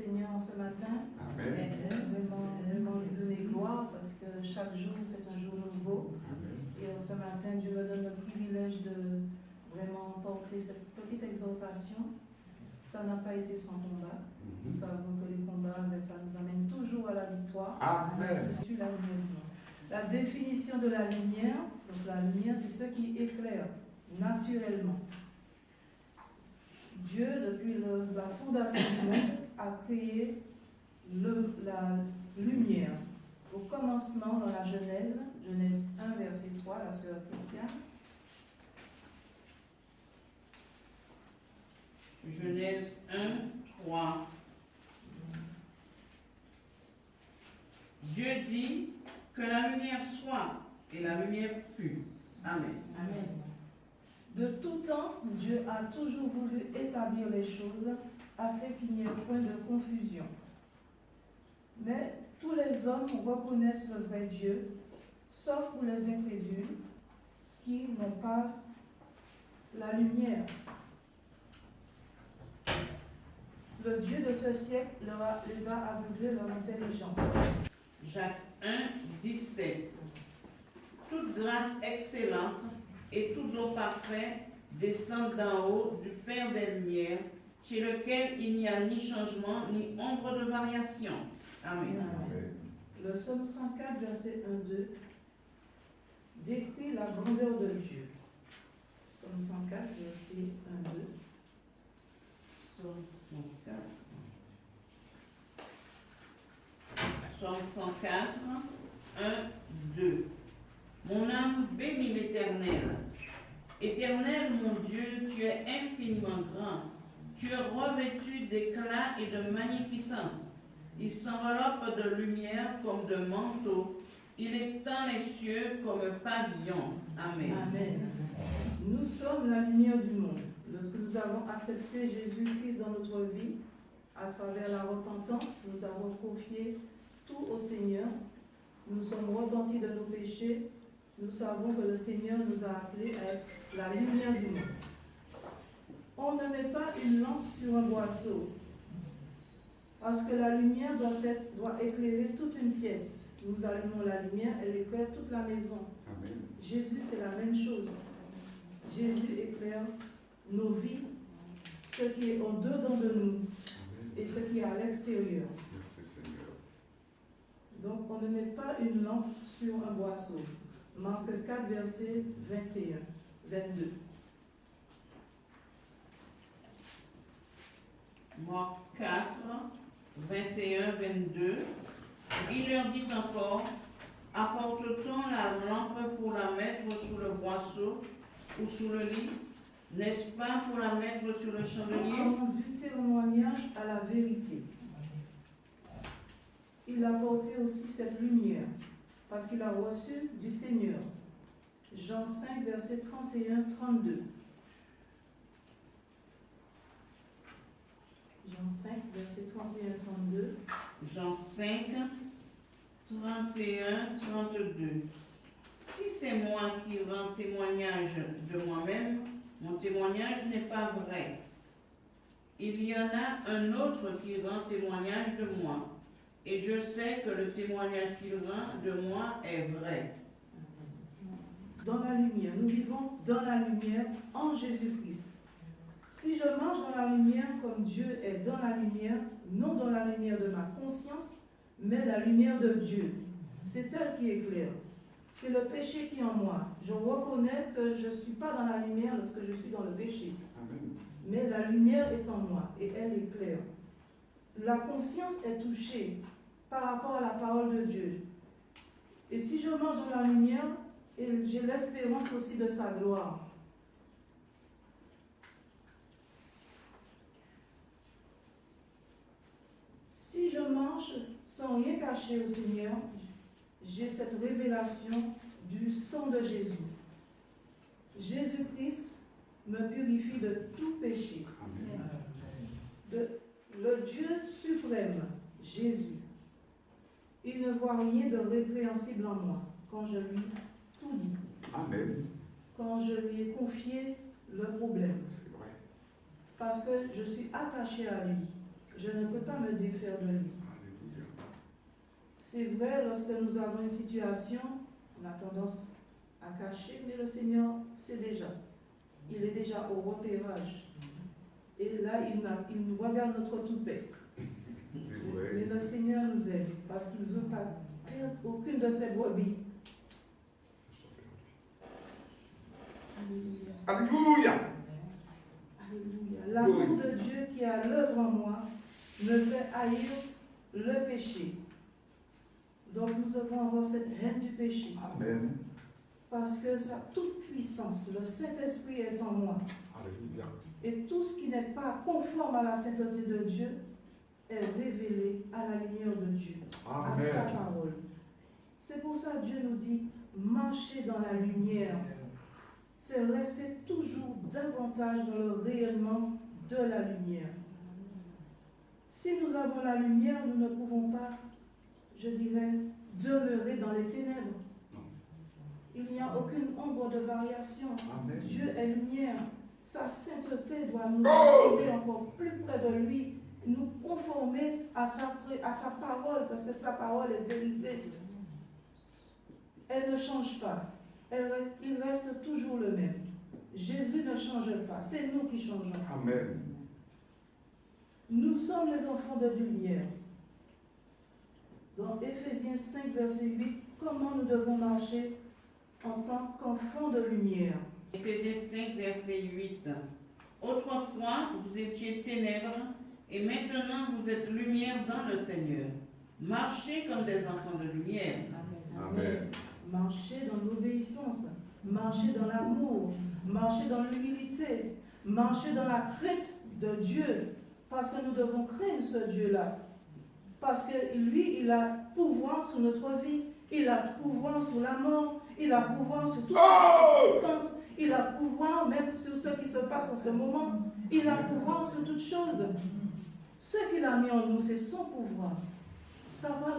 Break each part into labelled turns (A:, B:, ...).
A: Seigneur en ce matin.
B: Amen.
A: Vraiment lui donner gloire parce que chaque jour c'est un jour nouveau.
B: Amen.
A: Et ce matin, Dieu me donne le privilège de vraiment porter cette petite exhortation. Ça n'a pas été sans combat. Nous savons que les combats, ça nous amène toujours à la victoire.
B: Amen.
A: Je suis la lumière du monde. La définition de la lumière, donc la lumière, c'est ce qui éclaire naturellement. Dieu, depuis la fondation du monde, a créé la lumière. Au commencement, dans la Genèse, Genèse 1, verset 3, la sœur Christiane.
C: Genèse 1, 3. Dieu dit que la lumière soit, et la lumière fut. Amen.
A: Amen. De tout temps, Dieu a toujours voulu établir les choses afin qu'il n'y ait point de confusion. Mais tous les hommes reconnaissent le vrai Dieu, sauf pour les incrédules qui n'ont pas la lumière. Le Dieu de ce siècle les a aveuglés leur intelligence.
C: Jacques 1, 17. Toute grâce excellente et tout don parfait descendent d'en haut du Père des Lumières, chez lequel il n'y a ni changement ni ombre de variation. Amen.
B: Amen.
A: Le psaume 104, verset 1-2, décrit la grandeur de Dieu. Psaume 104, verset 1-2.
C: Psaume 104. Psaume 104, 1, 2. Mon âme bénit l'Éternel. Éternel, mon Dieu, tu es infiniment grand. Tu es revêtu d'éclat et de magnificence. Il s'enveloppe de lumière comme de manteau. Il étend les cieux comme un pavillon. Amen.
A: Amen. Nous sommes la lumière du monde. Lorsque nous avons accepté Jésus-Christ dans notre vie, à travers la repentance, nous avons confié tout au Seigneur. Nous sommes repentis de nos péchés. Nous savons que le Seigneur nous a appelés à être la lumière du monde. On ne met pas une lampe sur un boisseau, parce que la lumière doit éclairer toute une pièce. Nous allumons la lumière, elle éclaire toute la maison.
B: Amen.
A: Jésus, c'est la même chose. Jésus éclaire nos vies, ce qui est en dedans de nous et ce qui est à l'extérieur.
B: Merci Seigneur.
A: Donc, on ne met pas une lampe sur un boisseau. Marc 4, verset 21, 22.
C: Marc 4, 21, 22. Il leur dit encore, apporte-t-on la lampe pour la mettre sous le boisseau ou sous le lit? N'est-ce pas pour la mettre sur le chandelier?
A: En du témoignage à la vérité. Il a porté aussi cette lumière, parce qu'il a reçu du Seigneur. Jean 5, verset 31-32. Jean 5, verset 31-32.
C: Jean 5, 31, 32. Si c'est moi qui rends témoignage de moi-même, mon témoignage n'est pas vrai. Il y en a un autre qui rend témoignage de moi. Et je sais que le témoignage qu'il rend de moi est vrai.
A: Dans la lumière, nous vivons dans la lumière en Jésus-Christ. Si je marche dans la lumière comme Dieu est dans la lumière, non dans la lumière de ma conscience, mais la lumière de Dieu. C'est elle qui éclaire. C'est le péché qui est en moi. Je reconnais que je ne suis pas dans la lumière lorsque je suis dans le péché.
B: Amen.
A: Mais la lumière est en moi et elle éclaire. La conscience est touchée par rapport à la parole de Dieu. Et si je marche dans la lumière, j'ai l'espérance aussi de sa gloire. Si je marche sans rien cacher au Seigneur, j'ai cette révélation du sang de Jésus. Jésus-Christ me purifie de tout péché.
B: Amen.
A: Le Dieu suprême, Jésus, il ne voit rien de répréhensible en moi quand je lui tout dis,
B: Amen.
A: quand je lui ai confié le problème,
B: C'est vrai.
A: parce que je suis attachée à lui. je ne peux pas me défaire de lui.
B: Alléluia.
A: C'est vrai, lorsque nous avons une situation, on a tendance à cacher, mais le Seigneur sait déjà. Il est déjà au repérage. Et là, il nous regarde notre toupet.
B: C'est vrai.
A: Mais le Seigneur nous aide parce qu'il ne veut pas perdre aucune de ses brebis. Alléluia.
B: Alléluia.
A: Alléluia. L'amour de Dieu qui est à l'œuvre en moi me fait haïr le péché. Donc nous devons avoir cette haine du péché.
B: Amen.
A: Parce que sa toute puissance, le Saint-Esprit est en moi.
B: Alléluia.
A: Et tout ce qui n'est pas conforme à la sainteté de Dieu est révélé à la lumière de Dieu, à sa
B: Amen.
A: parole. C'est pour ça que Dieu nous dit, marchez dans la lumière. C'est rester toujours davantage dans le rayonnement de la lumière. Si nous avons la lumière, nous ne pouvons pas, je dirais, demeurer dans les ténèbres. Il n'y a aucune ombre de variation.
B: Amen.
A: Dieu est lumière. Sa sainteté doit nous attirer encore plus près de lui, nous conformer à sa parole, parce que sa parole est vérité. Elle ne change pas. Il reste toujours le même. Jésus ne change pas. C'est nous qui changeons.
B: Amen.
A: Nous sommes les enfants de lumière. Dans Éphésiens 5, verset 8, comment nous devons marcher en tant qu'enfants de lumière.
C: Éphésiens 5, verset 8. Autrefois, vous étiez ténèbres, et maintenant vous êtes lumière dans le Seigneur. Marchez comme des enfants de lumière.
B: Amen.
A: Marchez dans l'obéissance, marchez dans l'amour, marchez dans l'humilité, marchez dans la crainte de Dieu, parce que nous devons craindre ce Dieu-là. Parce que lui, il a pouvoir sur notre vie, il a pouvoir sur la mort, il a pouvoir sur toutes les circonstances, il a pouvoir même sur ce qui se passe en ce moment, il a pouvoir sur toutes choses. Ce qu'il a mis en nous, c'est son pouvoir.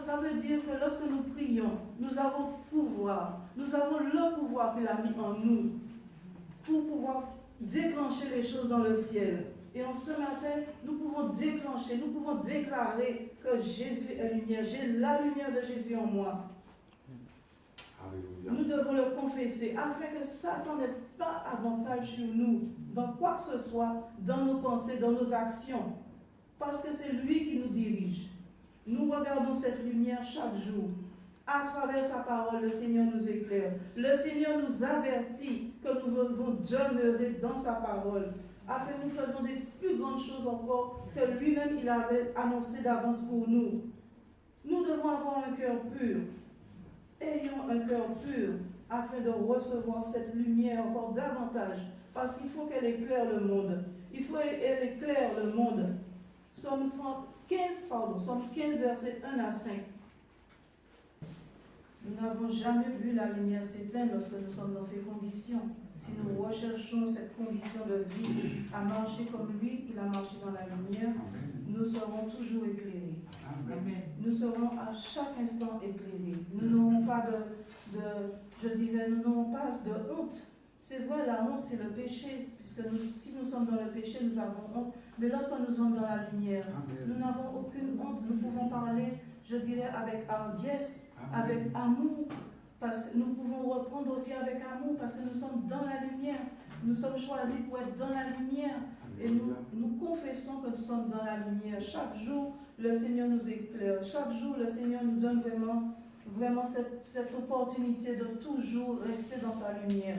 A: Ça veut dire que lorsque nous prions, nous avons pouvoir. Nous avons le pouvoir qu'il a mis en nous pour pouvoir déclencher les choses dans le ciel. Et en ce matin, nous pouvons déclencher, nous pouvons déclarer que Jésus est lumière. J'ai la lumière de Jésus en moi.
B: Alléluia.
A: Nous devons le confesser afin que Satan n'ait pas avantage sur nous, dans quoi que ce soit, dans nos pensées, dans nos actions. Parce que c'est lui qui nous dirige. Nous regardons cette lumière chaque jour. À travers sa parole, le Seigneur nous éclaire. Le Seigneur nous avertit que nous devons demeurer dans sa parole, afin que nous fassions des plus grandes choses encore que lui-même il avait annoncé d'avance pour nous. Nous devons avoir un cœur pur. Ayons un cœur pur afin de recevoir cette lumière encore davantage, parce qu'il faut qu'elle éclaire le monde. Il faut qu'elle éclaire le monde. Somme 15, versets 1 à 5. Nous n'avons jamais vu la lumière s'éteindre lorsque nous sommes dans ces conditions. Si nous recherchons cette condition de vie, à marcher comme lui, il a marché dans la lumière, nous serons toujours éclairés.
B: Amen.
A: Nous serons à chaque instant éclairés. Nous n'aurons pas nous n'aurons pas de honte. C'est vrai, la honte, c'est le péché, puisque si nous sommes dans le péché, nous avons honte. Mais lorsque nous sommes dans la lumière, nous n'avons aucune honte. Nous pouvons parler, je dirais, avec hardiesse, avec amour, parce que nous pouvons reprendre aussi avec amour, parce que nous sommes dans la lumière. Nous sommes choisis pour être dans la lumière. Et nous confessons que nous sommes dans la lumière. Chaque jour, le Seigneur nous éclaire. Chaque jour, le Seigneur nous donne vraiment cette opportunité de toujours rester dans sa lumière.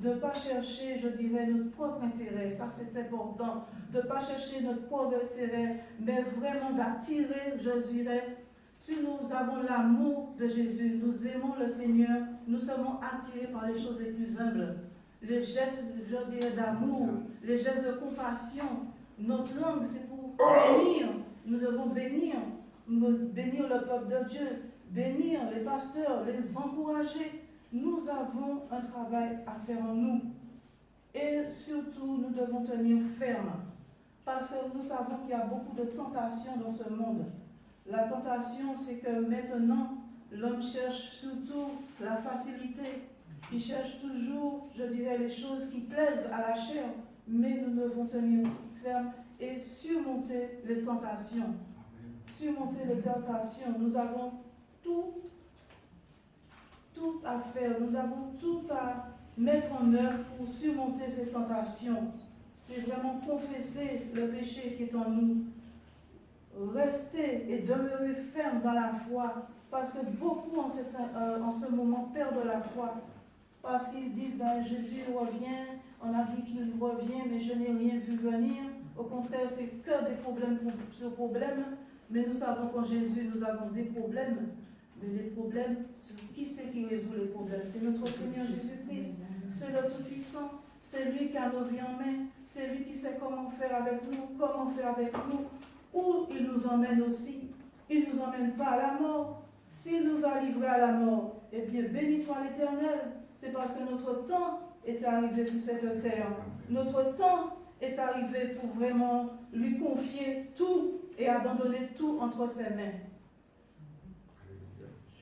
A: De ne pas chercher, je dirais, notre propre intérêt. Ça, c'est important. De ne pas chercher notre propre intérêt, mais vraiment d'attirer, je dirais, si nous avons l'amour de Jésus, nous aimons le Seigneur, nous serons attirés par les choses les plus humbles. Les gestes, je dirais, d'amour, les gestes de compassion. Notre langue, c'est pour bénir. Nous devons bénir le peuple de Dieu, bénir les pasteurs, les encourager. Nous avons un travail à faire en nous. Et surtout, nous devons tenir ferme. Parce que nous savons qu'il y a beaucoup de tentations dans ce monde. La tentation, c'est que maintenant, l'homme cherche surtout la facilité. Il cherche toujours, je dirais, les choses qui plaisent à la chair. Mais nous devons tenir ferme et surmonter les tentations. Surmonter les tentations. Nous avons tout à faire, nous avons tout à mettre en œuvre pour surmonter ces tentations. C'est vraiment confesser le péché qui est en nous. Rester et demeurer ferme dans la foi, parce que beaucoup en ce moment perdent la foi, parce qu'ils disent ben, Jésus revient, on a dit qu'il revient, mais je n'ai rien vu venir. Au contraire, c'est que des problèmes sur problèmes, mais nous savons qu'en Jésus, nous avons des problèmes. Mais les problèmes, qui c'est qui résout les problèmes? C'est notre Seigneur Jésus-Christ, c'est le Tout-Puissant, c'est lui qui a nos vies en main, c'est lui qui sait comment faire avec nous, où il nous emmène aussi. Il ne nous emmène pas à la mort. S'il nous a livrés à la mort, eh bien, béni soit l'Éternel. C'est parce que notre temps est arrivé sur cette terre. Notre temps est arrivé pour vraiment lui confier tout et abandonner tout entre ses mains.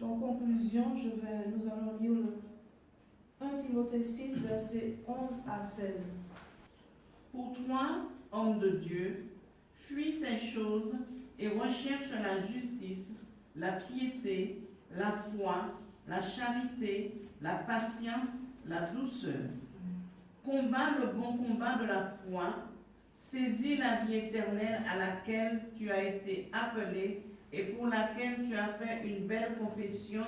A: En conclusion, nous allons lire le 1 Timothée 6, versets 11 à 16.
C: Pour toi, homme de Dieu, fuis ces choses et recherche la justice, la piété, la foi, la charité, la patience, la douceur. Combat le bon combat de la foi, saisis la vie éternelle à laquelle tu as été appelé et pour laquelle tu as fait une belle confession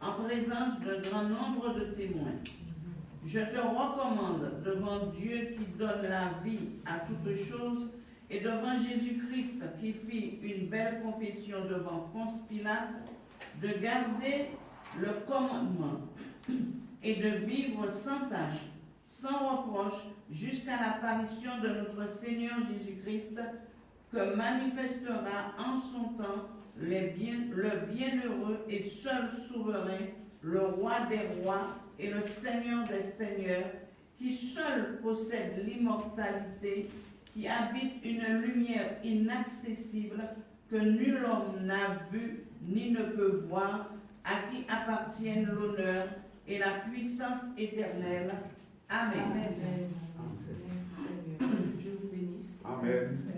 C: en présence d'un grand nombre de témoins. Je te recommande devant Dieu qui donne la vie à toutes choses et devant Jésus-Christ qui fit une belle confession devant Ponce Pilate, de garder le commandement et de vivre sans tache, sans reproche, jusqu'à l'apparition de notre Seigneur Jésus-Christ, que manifestera en son temps le bienheureux et seul souverain, le roi des rois et le Seigneur des seigneurs, qui seul possède l'immortalité, qui habite une lumière inaccessible que nul homme n'a vue ni ne peut voir, à qui appartiennent l'honneur et la puissance éternelle. Amen.
A: Amen. Merci Seigneur. Dieu vous bénisse.
B: Amen.